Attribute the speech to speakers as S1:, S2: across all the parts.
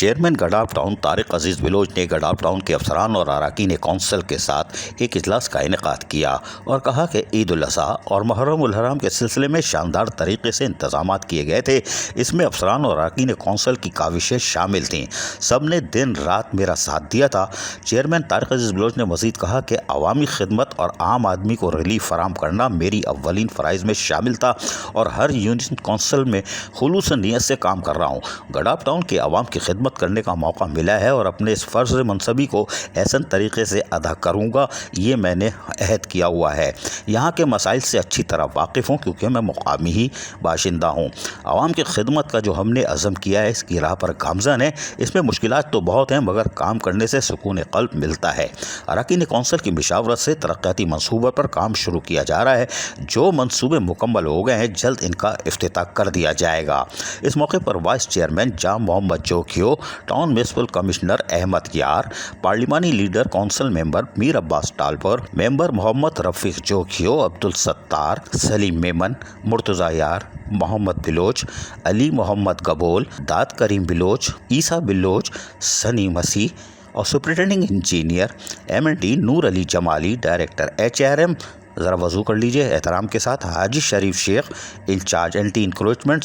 S1: Chairman گڈاف town Tariq عزیز بلوچ نے گڈاف town کے افسران اور اراکین کونسل کے ساتھ ایک اجلاس کا انعقاد کیا اور کہا کہ عید الاضحیٰ اور محرم الحرام کے سلسلے میں شاندار طریقے سے انتظامات کیے گئے تھے۔ اس میں افسران اور اراکین کونسل کی کاوشیں شامل تھیں۔ سب نے دن رات میرا ساتھ دیا تھا۔ چیئرمین طارق عزیز بلوچ نے مزید کہا کہ عوامی خدمت اور عام آدمی کو ریلیف فراہم کرنا میری اولین فرائض میں شامل تھا اور ہر یونین کونسل میں خلوص نیت سے کام کر رہا ہوں۔ گڈاف ٹاؤن کے عوام کی خدمت کرنے کا موقع ملا ہے اور اپنے اس فرض منصبی کو احسن طریقے سے ادا کروں گا، یہ میں نے عہد کیا ہوا ہے۔ یہاں کے مسائل سے اچھی طرح واقف ہوں کیونکہ میں مقامی ہی باشندہ ہوں۔ عوام کی خدمت کا جو ہم نے عزم کیا ہے اس کی راہ پر گامزن ہے۔ اس میں مشکلات تو بہت ہیں مگر کام کرنے سے سکون قلب ملتا ہے۔ اراکین کونسل کی مشاورت سے ترقیاتی منصوبے پر کام شروع کیا جا رہا ہے۔ جو منصوبے مکمل ہو گئے ہیں جلد ان کا افتتاح کر دیا جائے گا۔ اس موقع پر وائس چیئرمین جام محمد جوکھیو، ٹاؤن میونسپل کمشنر احمد یار، پارلیمانی لیڈر کونسل ممبر میر عباس ٹالپور، ممبر محمد رفیق جوکھیو، عبدالستار، سلیم میمن، مرتضی یار، محمد بلوچ، علی محمد گبول، داد کریم بلوچ، عیسیٰ بلوچ، سنی مسیح اور سپرنٹینڈنگ انجینئر M&T نور علی جمالی، ڈائریکٹر HRM ذرا وضو کر لیجئے احترام کے ساتھ، حاجی شریف شیخ، انچارج اینٹی انکروچمنٹ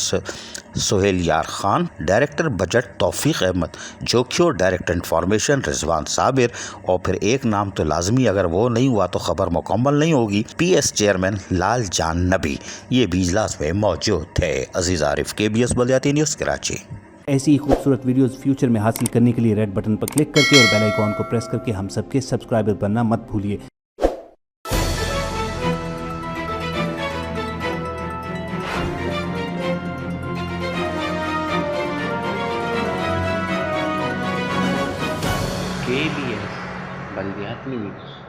S1: سہیل یار خان، ڈائریکٹر بجٹ توفیق احمد جوکھیو، ڈائریکٹر انفارمیشن رضوان صابر، اور پھر ایک نام تو لازمی، اگر وہ نہیں ہوا تو خبر مکمل نہیں ہوگی، PS چیئرمین لال جان نبی، یہ بھی اجلاس میں موجود تھے۔ عزیز عارف، KBS بلدیاتی نیوز، کراچی۔
S2: ایسی ہی خوبصورت ویڈیوز فیوچر میں حاصل کرنے کے لیے ریڈ بٹن پر کلک کر کے اور بیل آئیکن کو پریس کر کے ہم سب کے سبسکرائبر بننا مت بھولیے۔
S3: KBS بلدیاتی نیوز۔